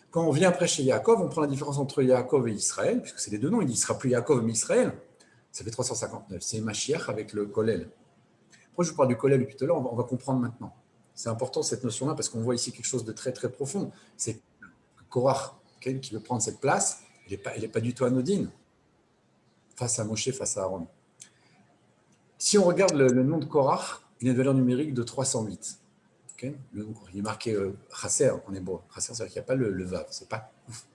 Quand on vient après chez Yaakov, on prend la différence entre Yaakov et Israël, puisque c'est les deux noms, il dit il ne sera plus Yaakov mais Israël. Ça fait 359. C'est Mashiach avec le Kollel. Pourquoi je vous parle du Kollel depuis tout à l'heure? On va comprendre maintenant. C'est important cette notion-là parce qu'on voit ici quelque chose de très très profond. C'est que Korach, qui veut prendre cette place, elle n'est pas du tout anodine face à Moshe, face à Aaron. Si on regarde le nom de Korach, il a une valeur numérique de 308. Okay, il est marqué Chasser en hébreu. Chasser, c'est-à-dire qu'il n'y a pas le Vav. Ce n'est pas Kouf.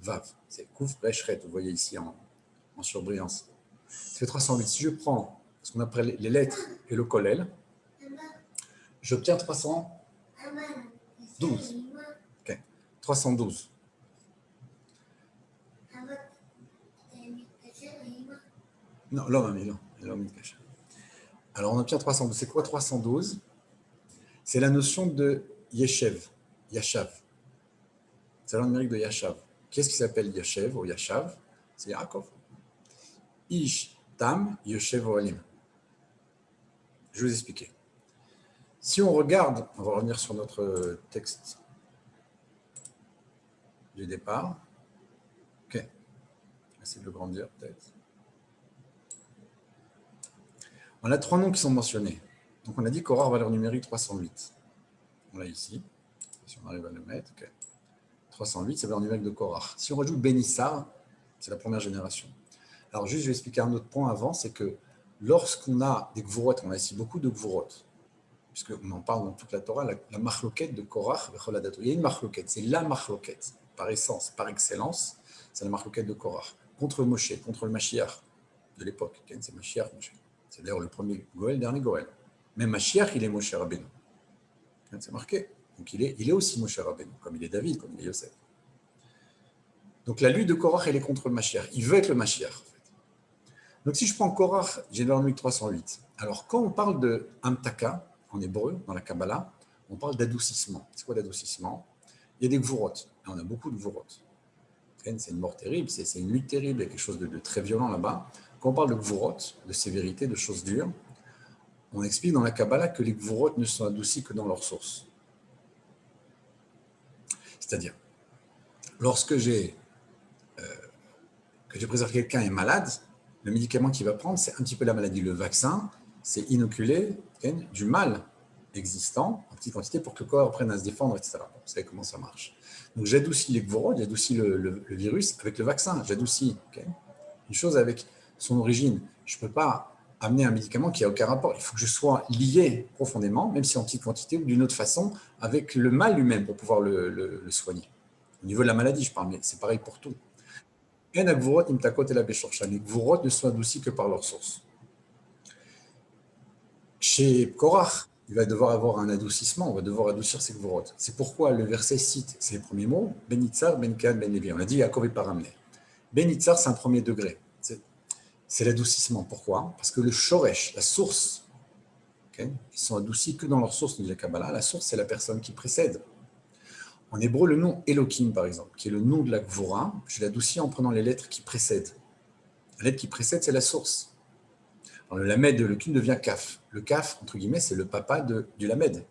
Vav. C'est Kouf Reshret. Vous voyez ici en surbrillance. Ça fait 308. Si je prends ce qu'on appelle les lettres et le Kollel, j'obtiens 312. Okay. 312. Non, l'homme. Alors, on obtient 312. C'est quoi 312? C'est la notion de Yeshev, Yashav. C'est la numérique de Yashav. Qu'est-ce qui s'appelle Yeshev ou Yashav? C'est Yaakov. Ish, Tam, Yeshev, Oalim. Je vais vous expliquer. Si on regarde, on va revenir sur notre texte du départ. Ok. Je vais essayer de le grandir peut-être. On a 3 noms qui sont mentionnés. Donc on a dit Korach, valeur numérique 308. On l'a ici. Si on arrive à le mettre. Okay. 308, c'est la valeur numérique de Korach. Si on rajoute Benissar, c'est la première génération. Alors juste, je vais expliquer un autre point avant, c'est que lorsqu'on a des Gvurot, on a ici beaucoup de Gvurot, puisqu'on en parle dans toute la Torah, la marloquette de Korach, il y a une marloquette, c'est la marloquette, par essence, par excellence, c'est la marloquette de Korach, contre Moshe, contre le Mashiach de l'époque. C'est Mashiach, Moshe. C'est d'ailleurs le premier Goël, le dernier Goël. Même Mashiach, il est Moshe Rabbeinu. C'est marqué. Donc il est aussi Moshe Rabbeinu, comme il est David, comme il est Yosef. Donc la lutte de Korach, elle est contre le Mashiach. Il veut être le Mashiach, en fait. Donc si je prends Korach, j'ai le numérique 308. Alors quand on parle de Amtaka, en hébreu, dans la Kabbalah, on parle d'adoucissement. C'est quoi l'adoucissement? Il y a des Gvurot, et on a beaucoup de Gvurot. C'est une mort terrible, c'est une lutte terrible, il y a quelque chose de très violent là-bas. Quand on parle de Gvurot, de sévérité, de choses dures, on explique dans la Kabbalah que les Gvurot ne sont adoucis que dans leur source. C'est-à-dire, lorsque j'ai préservé quelqu'un est malade, le médicament qu'il va prendre, c'est un petit peu la maladie. Le vaccin, c'est inoculer du mal existant en petite quantité pour que le corps apprenne à se défendre, etc. Vous savez comment ça marche. Donc j'adoucis les Gvurot, j'adoucis le virus avec le vaccin. J'adoucis une chose avec son origine. Je ne peux pas amener un médicament qui n'a aucun rapport. Il faut que je sois lié profondément, même si en petite quantité ou d'une autre façon, avec le mal lui-même pour pouvoir le soigner. Au niveau de la maladie, je parle, mais c'est pareil pour tout. Les Gvurot ne sont adoucis que par leur source. Chez Korach, il va devoir avoir un adoucissement, on va devoir adoucir ses Gvurot. C'est pourquoi le verset cite ces premiers mots, Benitzar, Benkan, Benlevi. On a dit Yaakov est pas ramené. Benitzar, c'est un premier degré. C'est l'adoucissement. Pourquoi? Parce que le Shoresh, la source, ils sont adoucis que dans leur source, nous dit la Kabbalah. La source, c'est la personne qui précède. En hébreu, le nom Elohim, par exemple, qui est le nom de la Gvura, je l'adoucis en prenant les lettres qui précèdent. La lettre qui précède, c'est la source. Alors, le Lamed de Elohim devient Kaf. Le Kaf, entre guillemets, c'est le papa du Lamed.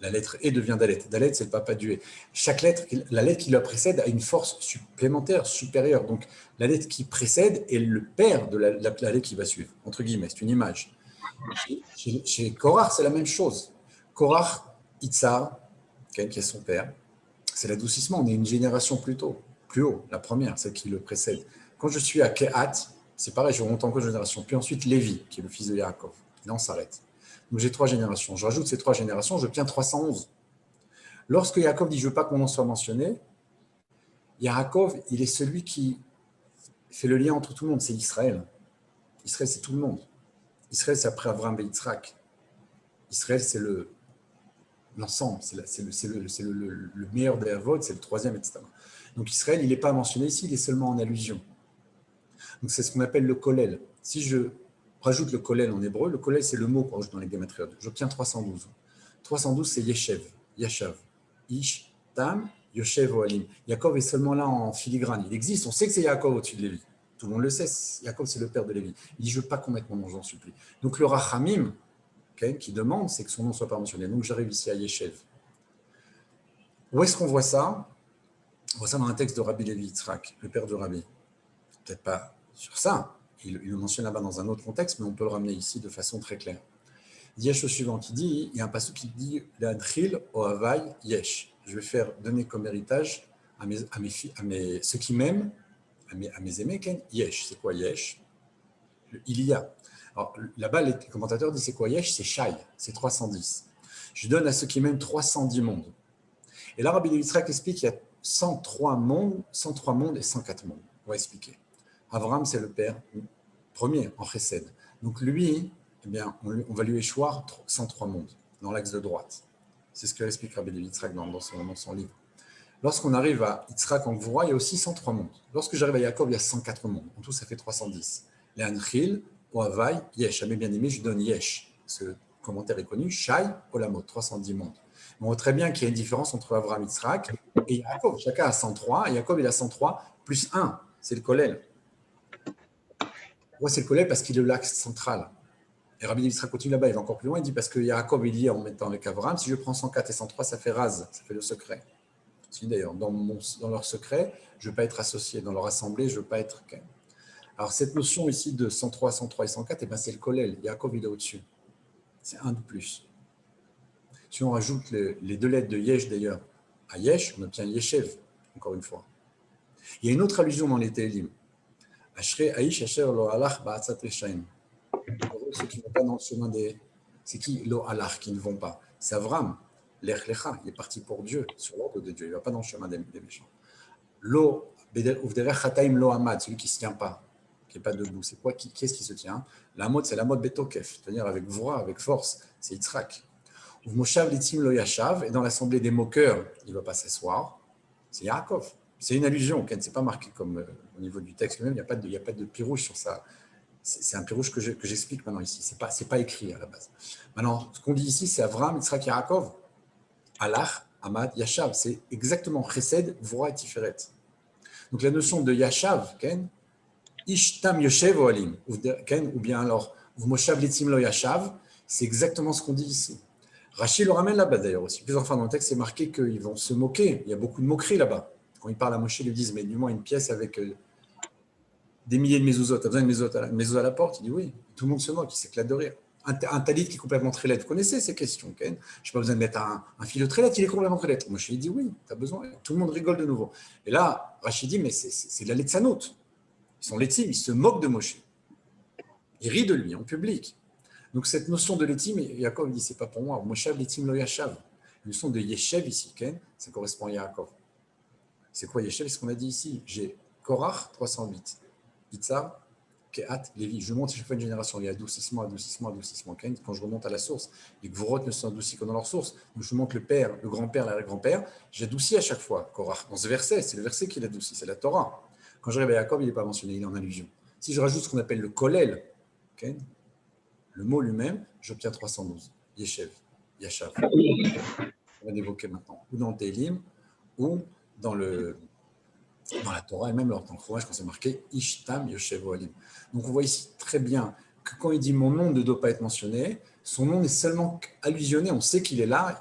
La lettre E devient Dalet. Dalet, c'est le papa du E. Chaque lettre, la lettre qui la précède a une force supplémentaire, supérieure. Donc, la lettre qui précède est le père de la lettre qui va suivre, entre guillemets. C'est une image. Chez Korach, c'est la même chose. Korach, Itzar, qui est son père, c'est l'adoucissement. On est une génération plus haut, la première, celle qui le précède. Quand je suis à Kehat, c'est pareil, je remonte encore une génération. Puis ensuite, Lévi, qui est le fils de Yaakov. Là, on s'arrête. Donc, j'ai 3 générations. Je rajoute ces 3 générations, j'obtiens 311. Lorsque Yaakov dit « je ne veux pas qu'on en soit mentionné », Yaakov, il est celui qui fait le lien entre tout le monde, c'est Israël. Israël, c'est tout le monde. Israël, c'est après Abraham et Yitzhak. Israël, c'est l'ensemble, c'est le meilleur des avots, c'est le 3e, etc. Donc Israël, il n'est pas mentionné ici, il est seulement en allusion. Donc c'est ce qu'on appelle le kollel. Si je rajoute le kollel en hébreu, le kollel, c'est le mot qu'on rajoute dans les gématriotes. J'obtiens 312. 312, c'est Yeshev, Yashav, Ish, Tam, Yoshev, Oalim. Yaakov est seulement là en filigrane. Il existe, on sait que c'est Yaakov au-dessus de Lévi. Tout le monde le sait, Yaakov, c'est le père de Lévi. Il dit, je ne veux pas qu'on mette mon nom, j'en supplie. Donc le Rachamim, qui demande, c'est que son nom ne soit pas mentionné. Donc j'arrive ici à Yeshev. Où est-ce qu'on voit ça? On voit ça dans un texte de Rabbi Levi Yitzhak, le père de Rabbi. Peut-être pas sur ça. il le mentionne là-bas dans un autre contexte, mais on peut le ramener ici de façon très claire. Il y a chose suivante qui dit, il y a un passage qui dit « L'adril o havai yesh ». Je vais faire donner comme héritage à ceux qui m'aiment, à mes aimés, yesh. C'est quoi yesh? Il y a. Alors là-bas, les commentateurs disent c'est quoi yesh? C'est shai, c'est 310. Je donne à ceux qui m'aiment 310 mondes. Et là, Rabbi Yitzhak explique qu'il y a 103 mondes et 104 mondes. On va expliquer. Abraham, c'est le père premier en chesed. Donc lui, eh bien, on va lui échoir 103 mondes dans l'axe de droite. C'est ce que explique Rabbi Yitzhak dans son livre. Lorsqu'on arrive à Yitzhak en Gvura, il y a aussi 103 mondes. Lorsque j'arrive à Yaakov, il y a 104 mondes. En tout, ça fait 310. Les Anchil, Ohavai, Yesh. À mes bien-aimés, je donne Yesh. Ce commentaire est connu. Shai, Olamot, 310 mondes. On voit très bien qu'il y a une différence entre Abraham, Yitzhak et Yaakov. Chacun a 103. Et Yaakov, il a 103 plus 1. C'est le Kollel. Pourquoi c'est le Kollel? Parce qu'il est l'axe central. Et Rabbi Yitzhak continue là-bas, il va encore plus loin. Il dit parce que Yaakov est lié en mettant avec Abraham. Si je prends 104 et 103, ça fait Raz. Ça fait le secret. Si d'ailleurs, dans leur secret, je ne veux pas être associé. Dans leur assemblée, je ne veux pas être. Alors, cette notion ici de 103, 103 et 104, eh ben, c'est le Kollel. Yaakov, il est au-dessus. C'est un de plus. Si on rajoute les deux lettres de Yesh, d'ailleurs, à Yesh, on obtient Yeshev, encore une fois. Il y a une autre allusion dans les Télim. Ashrei Aish Asher Lo Halach Ba'atzat Reshaim. Ceux qui ne vont pas dans le chemin des. C'est qui Lo Halach, qui ne vont pas? C'est Avram. Lech Lecha, il est parti pour Dieu, sur l'ordre de Dieu. Il ne va pas dans le chemin des méchants. Lo Uvderech Hataim Lo Hamad, celui qui ne se tient pas, qui n'est pas debout. C'est quoi? Qui est-ce qui se tient? La mode, c'est la mode Betokef, c'est-à-dire avec Vora, avec force. C'est Yitzhak. Moshav Litzim Lo Yashav, et dans l'assemblée des moqueurs, il ne va pas s'asseoir. C'est Yaakov. C'est une allusion, ce n'est pas marqué comme au niveau du texte même, il n'y a pas de pirouge sur ça. C'est un pirouge que j'explique maintenant ici. Ce n'est pas écrit à la base. Maintenant, ce qu'on dit ici, c'est Avram, Yitzhak, Yaakov. Alach, Amad, Yashav. C'est exactement Chesed, Vora et Tiferet. Donc la notion de Yashav, Ishtam Yoshev Oalim, ou bien alors Moshav Litzim Lo Yashav, c'est exactement ce qu'on dit ici. Rachid le ramène là-bas d'ailleurs aussi. Plusieurs fois dans le texte, c'est marqué qu'ils vont se moquer. Il y a beaucoup de moqueries là-bas. Quand ils parlent à Moshe, ils lui disent, mais du moins une pièce avec des milliers de mezuzot. Tu as besoin de mezuzot à la porte? Il dit oui. Tout le monde se moque, il s'éclate de rire. Un talit qui est complètement trélet. Vous connaissez ces questions, Ken? Je n'ai pas besoin de mettre un fil de trélet, il est complètement trélet. Moshe, il dit oui, tu as besoin. Tout le monde rigole de nouveau. Et là, Rachid dit, mais c'est de la letzanout. Ils sont létim, ils se moquent de Moshe. Ils rient de lui en public. Donc cette notion de létim, Yaakov dit, c'est pas pour moi. Moshav létim lo yashav. La notion de yeshev ici, Ken, ça correspond à Yaakov. C'est quoi yeshev? C'est ce qu'on a dit ici. J'ai Korach 308, Itzar, Kehat, Lévi. Je monte chaque fois une génération. Il y a adoucissement, adoucissement, adoucissement. Ken, quand je remonte à la source, les Gvorot ne sont adoucis que dans leur source. Donc je monte le père, le grand-père, l'arrière-grand-père. J'adoucis à chaque fois Korach. Dans ce verset, c'est le verset qui l'adoucit, c'est la Torah. Quand j'arrive à Yaakov, il n'est pas mentionné, il est en allusion. Si je rajoute ce qu'on appelle le Kollel, Ken, le mot lui-même, j'obtiens 312. Yeshev, Yashav. On va l'évoquer maintenant. Ou dans le Télim, ou dans la Torah, et même lors d'un courage, quand c'est marqué Ishtam Yoshev Oalim. Donc on voit ici très bien que quand il dit mon nom ne doit pas être mentionné, son nom est seulement allusionné, on sait qu'il est là,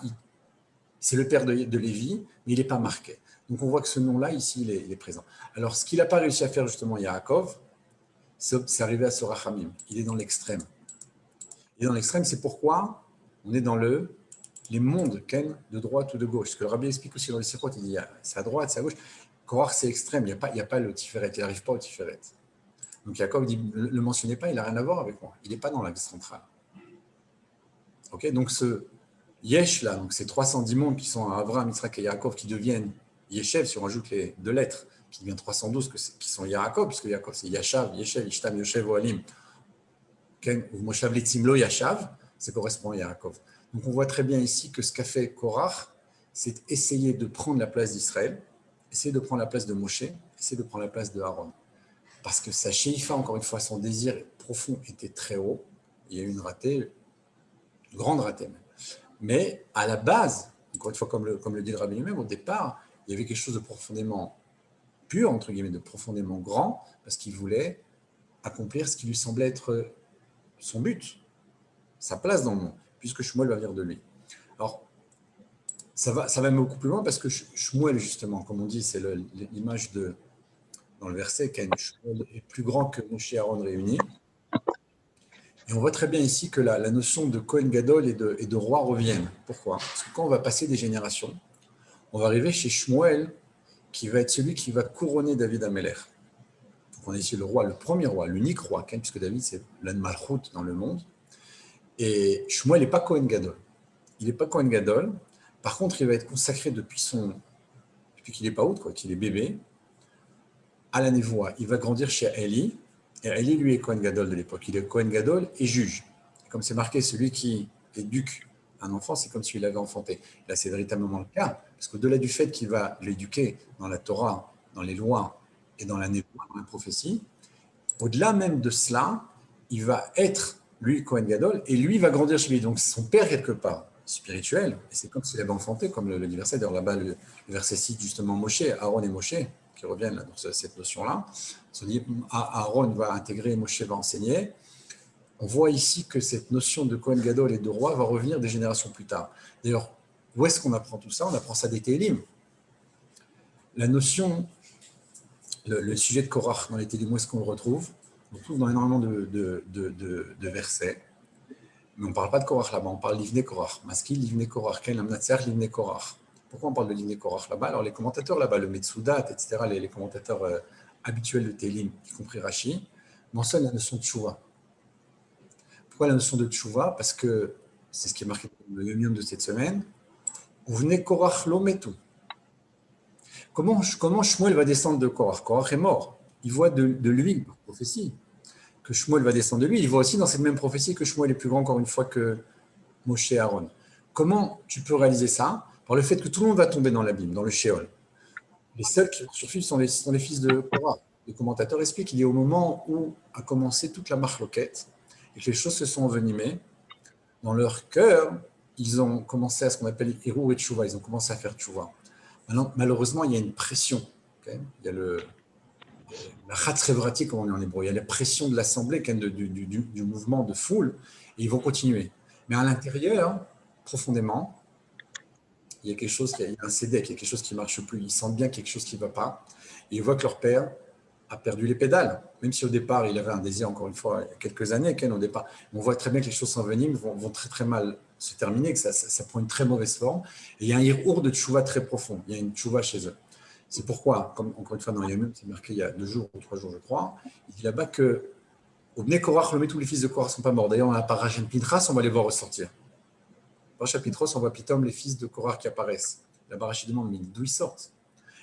c'est le père de Lévi, mais il n'est pas marqué. Donc on voit que ce nom-là, ici, il est présent. Alors ce qu'il n'a pas réussi à faire justement Yaakov, c'est arriver à ce Rachamim. Il est dans l'extrême. Et dans l'extrême, c'est pourquoi on est dans les mondes, Ken, de droite ou de gauche. Ce que le rabbi explique aussi dans les Sikhot, il dit c'est à droite, c'est à gauche. Korach, c'est extrême, il n'y a pas le Tiferet, il n'arrive pas au Tiferet. Donc Yaakov dit ne le mentionnez pas, il n'a rien à voir avec moi. Il n'est pas dans l'axe central. Ok, donc ce Yesh là, donc ces 310 mondes qui sont à Avraham, Yitzhak et Yaakov qui deviennent Yeshev, si on rajoute les deux lettres, qui devient 312, qui sont Yaakov, puisque Yaakov c'est Yashav, Yeshev, Ishtam, Yoshev, Oalim. Ou Moshav Letzim Lo Yashav, ça correspond à Yaakov. Donc on voit très bien ici que ce qu'a fait Korach, c'est essayer de prendre la place d'Israël, essayer de prendre la place de Moshe, essayer de prendre la place de Aaron. Parce que sa sheifa, encore une fois, son désir profond était très haut. Il y a eu une grande ratée même. Mais à la base, encore une fois, comme le dit le rabbi lui-même, au départ, il y avait quelque chose de profondément pur, entre guillemets, de profondément grand, parce qu'il voulait accomplir ce qui lui semblait être son but, sa place dans le monde, puisque Shmuel va venir de lui. Alors, ça va beaucoup plus loin parce que Shmuel, justement, comme on dit, c'est l'image de dans le verset, Shmuel est plus grand que Moshe et Aaron réunis. Et on voit très bien ici que la notion de Kohen Gadol et de roi reviennent. Pourquoi? Parce que quand on va passer des générations, on va arriver chez Shmuel, qui va être celui qui va couronner David Amelech. Donc on est ici le roi, le premier roi, l'unique roi, puisque David c'est l'Anmalchut dans le monde. Et Shmuel n'est pas Kohen Gadol. Il n'est pas Kohen Gadol. Par contre, il va être consacré depuis qu'il n'est pas autre, qu'il est bébé, à la névoie. Il va grandir chez Eli. Et Eli, lui, est Kohen Gadol de l'époque. Il est Kohen Gadol et juge. Comme c'est marqué, celui qui éduque un enfant, c'est comme s'il l'avait enfanté. Là, c'est véritablement le cas, parce qu'au-delà du fait qu'il va l'éduquer dans la Torah, dans les lois et dans la névoie, dans la prophétie, au-delà même de cela, il va être, lui, Kohen Gadol, et lui va grandir chez lui. Donc, son père, quelque part, spirituel, et c'est comme s'il avait enfanté, comme le dit verset. D'ailleurs, là-bas, le verset cite justement Moshe, Aaron et Moshe, qui reviennent là, dans cette notion-là. On se dit, Aaron va intégrer, Moshe va enseigner. On voit ici que cette notion de Kohen Gadol et de roi va revenir des générations plus tard. D'ailleurs, où est-ce qu'on apprend tout ça? On apprend ça des Télim. La notion, le sujet de Korach dans les Télim, où est-ce qu'on le retrouve? On le trouve dans énormément de versets. Mais on ne parle pas de Korach là-bas, on parle d'Ivnei Korach. Maskil, l'Ivnei Korach, Ken, Lamnatser, l'Ivnei Korach. Pourquoi on parle de l'Ivnei Korach là-bas? Alors, les commentateurs là-bas, le Metsudat, etc., les commentateurs habituels de Télim, y compris Rashi, mentionnent la notion de Tchouva. Pourquoi la notion de Tchouva? Parce que c'est ce qui est marqué dans le Yom de cette semaine. Uvnei Korach lo metu. Comment Shmuel va descendre de Korach? Korach est mort. Il voit de lui, par prophétie, que Shmuel va descendre de lui. Il voit aussi dans cette même prophétie que Shmuel est plus grand encore une fois que Moshe et Aaron. Comment tu peux réaliser ça? Par le fait que tout le monde va tomber dans l'abîme, dans le Sheol. Les seuls qui survivent sont les fils de Korah. Les commentateurs expliquent qu'il y a au moment où a commencé toute la marloquette et que les choses se sont envenimées. Dans leur cœur, ils ont commencé à ce qu'on appelle Hérou et Tchouva. Ils ont commencé à faire Tchouva. Maintenant, malheureusement, il y a une pression. Okay, il y a la Chatzrevrati, comme on dit en hébreu. Il y a la pression de l'assemblée, du mouvement de foule, et ils vont continuer. Mais à l'intérieur, profondément, il y a quelque chose, il y a un cédek, il y a quelque chose qui ne marche plus. Ils sentent bien quelque chose qui ne va pas. Et ils voient que leur père a perdu les pédales. Même si au départ, il avait un désir, encore une fois, il y a quelques années, au départ. On voit très bien que les choses s'enveniment, vont très très mal se terminer, que ça prend une très mauvaise forme. Et il y a un hirour de tchouva très profond. Il y a une tchouva chez eux. C'est pourquoi, comme encore une fois dans Yomim, c'est marqué il y a 2 jours ou 3 jours, je crois, il dit là-bas que au Bnei Korach, tous les fils de Korach ne sont pas morts. D'ailleurs, on a Parashat Pintras, on va les voir ressortir. Parashat Pintras, on voit Pitom, les fils de Korach qui apparaissent. Là-bas, Rachid demande, mais d'où ils sortent?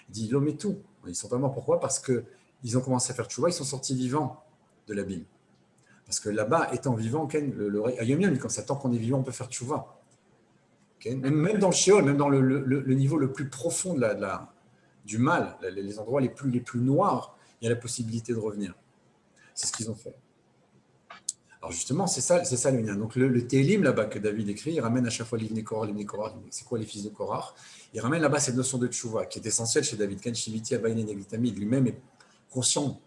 Il dit, l'homme et tout. Ils ne sont pas morts. Pourquoi? Parce qu'ils ont commencé à faire tchouva, ils sont sortis vivants de l'abîme. Parce que là-bas, étant vivant, à Yomim, comme ça, tant qu'on est vivant, on peut faire tchouva. Même dans le Sheol, même dans le niveau le plus profond du mal, les endroits les plus noirs, il y a la possibilité de revenir. C'est ce qu'ils ont fait. Alors justement, c'est ça le lien. Donc le Télim là-bas que David écrit, il ramène à chaque fois l'Ivnei Korach. C'est quoi les fils de Korach? Il ramène là-bas cette notion de tchouva qui est essentielle chez David. Ken Shiviti Abayne Neglitamid, lui-même est conscient,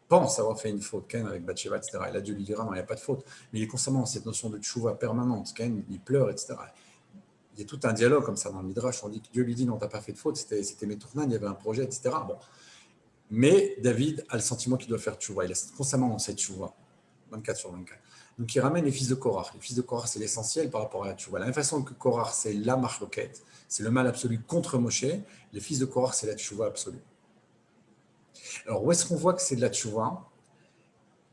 pense avoir fait une faute, Ken avec Bathsheba, etc. Il a dû lui dire non, il n'y a pas de faute. Mais il est constamment dans cette notion de tchouva permanente. Ken, il pleure, etc. Il y a tout un dialogue comme ça dans le Midrash. On dit que Dieu lui dit non, tu n'as pas fait de faute, c'était Métournan, il y avait un projet, etc. Bon. Mais David a le sentiment qu'il doit faire tchouva. Il est constamment dans cette tchouva, 24/24. Donc il ramène les fils de Korach. Les fils de Korach, c'est l'essentiel par rapport à la tchouva. La même façon que Korach, c'est la marloquette, c'est le mal absolu contre Moshe, les fils de Korach, c'est la tchouva absolue. Alors où est-ce qu'on voit que c'est de la tchouva?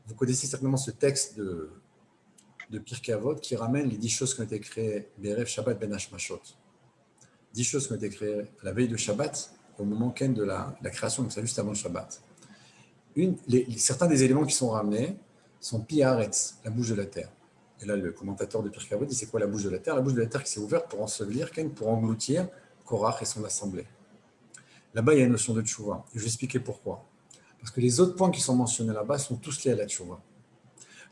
Vous connaissez certainement ce texte de Pirkei Avot qui ramène les 10 choses qui ont été créées Be'erev Shabbat Ben Hashmashot. 10 choses qui ont été créées à la veille de Shabbat, au moment de la création, donc c'est juste avant le Shabbat. Certains des éléments qui sont ramenés sont Pi Haaretz, la bouche de la terre. Et là, le commentateur de Pirkei Avot dit c'est quoi la bouche de la terre? La bouche de la terre qui s'est ouverte pour ensevelir, pour engloutir Korach et son assemblée. Là-bas, il y a une notion de tchouva. Et je vais expliquer pourquoi. Parce que les autres points qui sont mentionnés là-bas sont tous liés à la tchouva.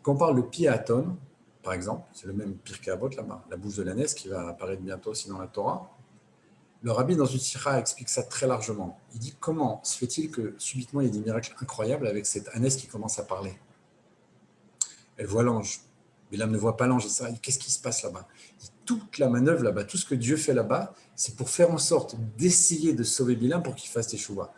Quand on parle de Pi Haton, par exemple, c'est le même Pirkei Avot là-bas, la bouche de l'ânesse qui va apparaître bientôt aussi dans la Torah. Le rabbi, dans une sikha, explique ça très largement. Il dit comment se fait-il que subitement il y a des miracles incroyables avec cette ânesse qui commence à parler? Elle voit l'ange. Bilam ne voit pas l'ange. Qu'est-ce qui se passe là-bas? Toute la manœuvre là-bas, tout ce que Dieu fait là-bas, c'est pour faire en sorte d'essayer de sauver Bilam pour qu'il fasse teshuva.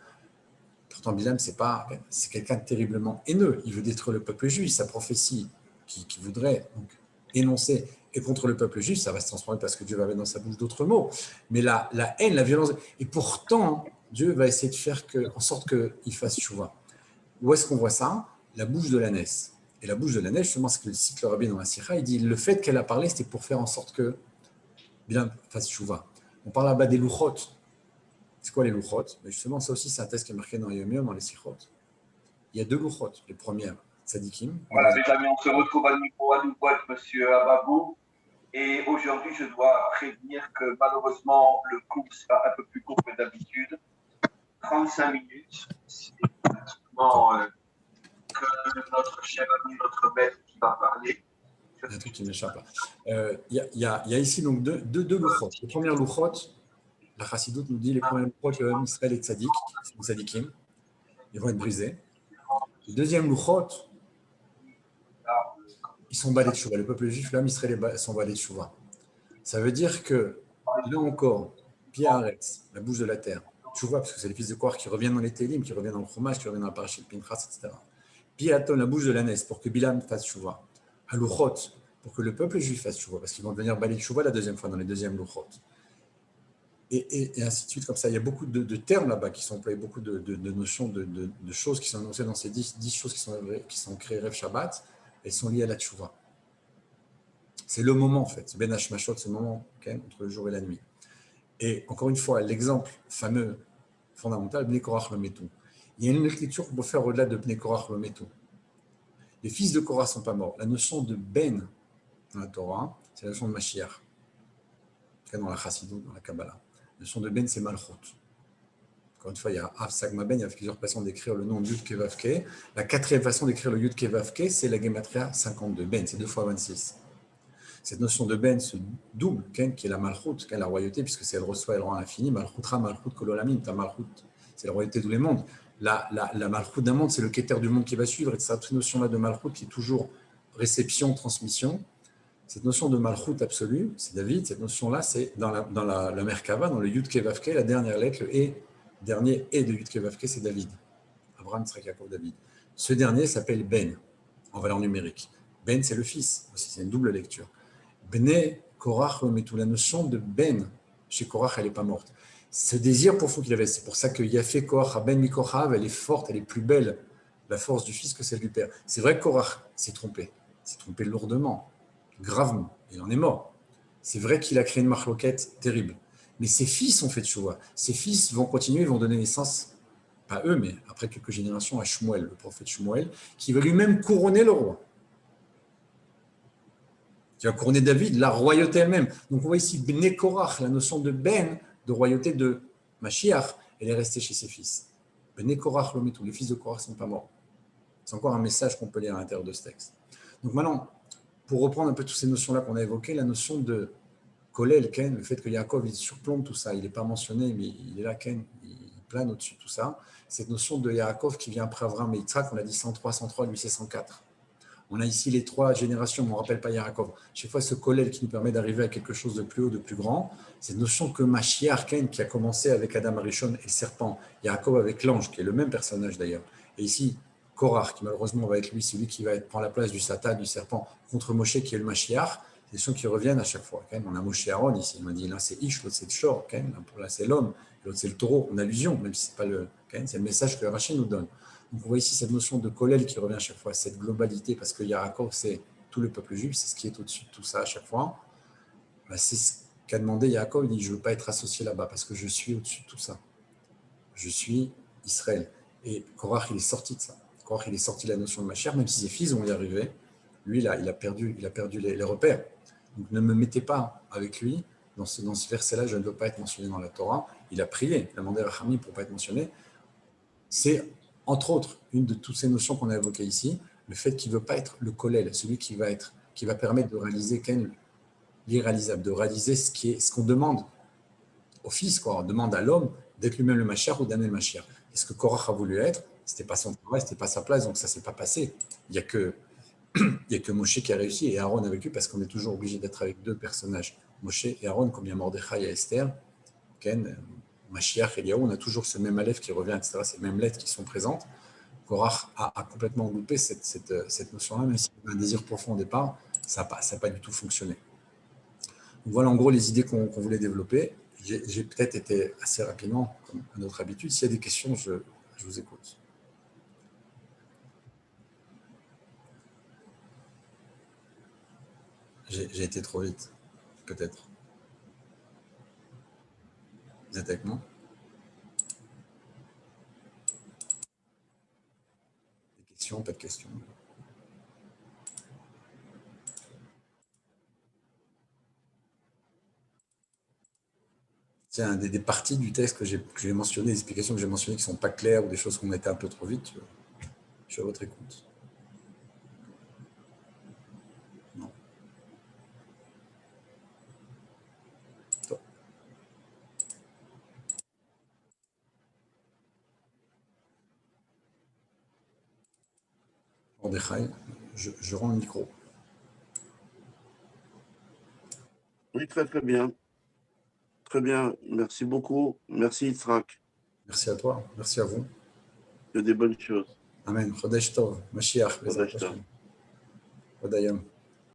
Pourtant, Bilam, c'est quelqu'un de terriblement haineux. Il veut détruire le peuple juif. Sa prophétie qui voudrait donc, énoncer et contre le peuple juif, ça va se transformer parce que Dieu va mettre dans sa bouche d'autres mots. Mais la haine, la violence. Et pourtant, Dieu va essayer de faire en sorte qu'il fasse tchouva. Où est-ce qu'on voit ça? La bouche de l'ânesse. Et la bouche de l'ânesse, justement, ce que cite le rabbi dans la Sikha, il dit le fait qu'elle a parlé, c'était pour faire en sorte que Bilam fasse tchouva. On parle là-bas des louchot. C'est quoi les louchot? Justement, ça aussi, c'est un texte qui est marqué dans Yom Yom, dans les Sichot. Il y a deux louchot. Les premières, tzadikim. Voilà, les amis, on se retrouve à nouveau avec M. Ababou. Et aujourd'hui, je dois prévenir que malheureusement, le cours sera un peu plus court que d'habitude. 35 minutes. C'est pratiquement que notre cher ami, notre maître qui va parler. Il y a un truc qui m'échappe. Il y a ici donc deux louchot. Les premières louchot, la Chassidoute nous dit les premières louchot, le Israël et Tzadik, c'est tzadikim, ils vont être brisés. Le deuxième louchot, ils sont balés de chouva. Le peuple juif, l'homme Israël sont balés de chouva. Ça veut dire que, là encore, Piaretz, la bouche de la terre, chouva, parce que c'est les fils de Korach qui reviennent dans les Télim, qui reviennent dans le fromage, qui reviennent dans la parachute de Pinchas, etc. Piaton, la bouche de l'ânesse, pour que Bilam fasse chouva. À Louchot, pour que le peuple juif fasse chouva, parce qu'ils vont devenir balés de chouva la deuxième fois, dans les deuxièmes Louchot. Et ainsi de suite, comme ça. Il y a beaucoup de termes là-bas qui sont employés, beaucoup de notions, de choses qui sont annoncées dans ces 10 choses qui sont créées Rev Shabbat. Elles sont liées à la tchouva. C'est le moment, en fait. C'est Ben Hashmashot, c'est le moment entre le jour et la nuit. Et encore une fois, l'exemple fameux, fondamental, Bnei Korach le Metou. Il y a une écriture qu'on peut faire au-delà de Bnei Korach le Metou. Les fils de Korach ne sont pas morts. La notion de Ben dans la Torah, c'est la notion de Mashiach. Dans la Chassidut, dans la Kabbalah. La notion de Ben, c'est Malchut. Encore une fois, il y a Av Sagma Ben, il y a plusieurs façons d'écrire le nom de Yud Kevavke. La quatrième façon d'écrire le Yud Kevavke, c'est la Gematria 52. Ben, c'est 2 fois 26. Cette notion de Ben se double, qui est la Malchut, qui est la royauté, puisque si elle reçoit, elle rend à l'infini. Malchutra, Malchut, Kololamim, ta Malchut, c'est la royauté de tous les mondes. La Malchut d'un monde, c'est le Keter du monde qui va suivre. Et cette notion-là de Malchut qui est toujours réception, transmission. Cette notion de Malchut absolue, c'est David. Cette notion-là, c'est dans la Merkava, dans le Yud Kevavke, la dernière lettre, le E. Dernier et de Yud Kevavke, c'est David. Abraham, Yitzhak, Yaakov, David. Ce dernier s'appelle Ben, en valeur numérique. Ben, c'est le fils, aussi, c'est une double lecture. Bnei Korach le Metou. La notion de Ben, chez Korach, elle n'est pas morte. Ce désir profond qu'il avait, c'est pour ça que Yafé Korach, Ben Mikochav, elle est forte, elle est plus belle, la force du fils que celle du père. C'est vrai que Korach s'est trompé lourdement, gravement, il en est mort. C'est vrai qu'il a créé une marloquette terrible. Mais ses fils ont fait tchouva. Ses fils vont continuer, ils vont donner naissance, pas eux, mais après quelques générations, à Shmuel, le prophète Shmuel, qui va lui-même couronner le roi. Qui va couronner David, la royauté elle-même. Donc on voit ici Bnei Korach, la notion de Ben, de royauté de Mashiach, elle est restée chez ses fils. Bnei Korach le Metou, les fils de Korach ne sont pas morts. C'est encore un message qu'on peut lire à l'intérieur de ce texte. Donc maintenant, pour reprendre un peu toutes ces notions-là qu'on a évoquées, la notion de Kolel, Ken, le fait que Yaakov il surplombe tout ça, il n'est pas mentionné, mais il est là, Ken, il plane au-dessus de tout ça. Cette notion de Yaakov qui vient après Avraham et Yitzhak, on a dit 103, lui c'est 104. On a ici les 3 générations, mais on ne rappelle pas Yaakov. Chaque fois, ce Kolel qui nous permet d'arriver à quelque chose de plus haut, de plus grand, cette notion que Mashiach, Ken, qui a commencé avec Adam Arishon et le serpent, Yaakov avec l'ange, qui est le même personnage d'ailleurs. Et ici, Korach, qui malheureusement va être lui, celui qui va prendre la place du Satan, du serpent, contre Moshe, qui est le Mashiach. Des choses qui reviennent à chaque fois. On a Moshe Aaron ici. On a dit l'un c'est Ish, l'autre c'est le Shor. Là c'est l'homme, l'autre c'est le taureau. En allusion, même si ce n'est pas le. C'est le message que Rachel nous donne. Donc on voit ici cette notion de Kolel qui revient à chaque fois, cette globalité, parce que Yaakov, c'est tout le peuple juif, c'est ce qui est au-dessus de tout ça à chaque fois. C'est ce qu'a demandé Yaakov. Il dit je ne veux pas être associé là-bas parce que je suis au-dessus de tout ça. Je suis Israël. Et Korach, il est sorti de ça. Korach, il est sorti de la notion de Mashiach, même si ses fils vont y arriver. Lui, là, il a perdu les repères. Donc ne me mettez pas avec lui dans ce verset-là, je ne veux pas être mentionné dans la Torah. Il a prié, il a demandé à Rachami pour ne pas être mentionné. C'est, entre autres, une de toutes ces notions qu'on a évoquées ici, le fait qu'il ne veut pas être le Kolel, celui qui va permettre de réaliser l'irréalisable, de réaliser ce qu'on demande au Fils, quoi. On demande à l'homme d'être lui-même le Mashiach ou d'amener le Mashiach. Et ce que Korach a voulu être, ce n'était pas son travail, ce n'était pas sa place, donc ça ne s'est pas passé. Il n'y a que Moshe qui a réussi et Aaron a vécu parce qu'on est toujours obligé d'être avec 2 personnages. Moshe et Aaron, comme il y a Mordechai et Esther, Ken, Mashiach, Eliaou, on a toujours ce même Aleph qui revient, etc., ces mêmes lettres qui sont présentes. Korach a complètement loupé cette notion-là, même s'il y avait un désir profond au départ, ça n'a pas du tout fonctionné. Donc voilà en gros les idées qu'on voulait développer. J'ai peut-être été assez rapidement, comme à notre habitude. S'il y a des questions, je vous écoute. J'ai été trop vite, peut-être. Vous êtes avec moi? Des questions, pas de questions. Tiens, des parties du texte que j'ai mentionnées, des explications que j'ai mentionnées qui ne sont pas claires ou des choses qu'on était un peu trop vite, je suis à votre écoute. Non. Toi. Mordechai, je rends le micro. Oui, très très bien. Très bien, merci beaucoup. Merci Yitzhak. Merci à toi, merci à vous. Que des bonnes choses. Amen. Chodesh Tov, Mashiach, Bezrat Chodesh Tov. Hashem. Hodayam.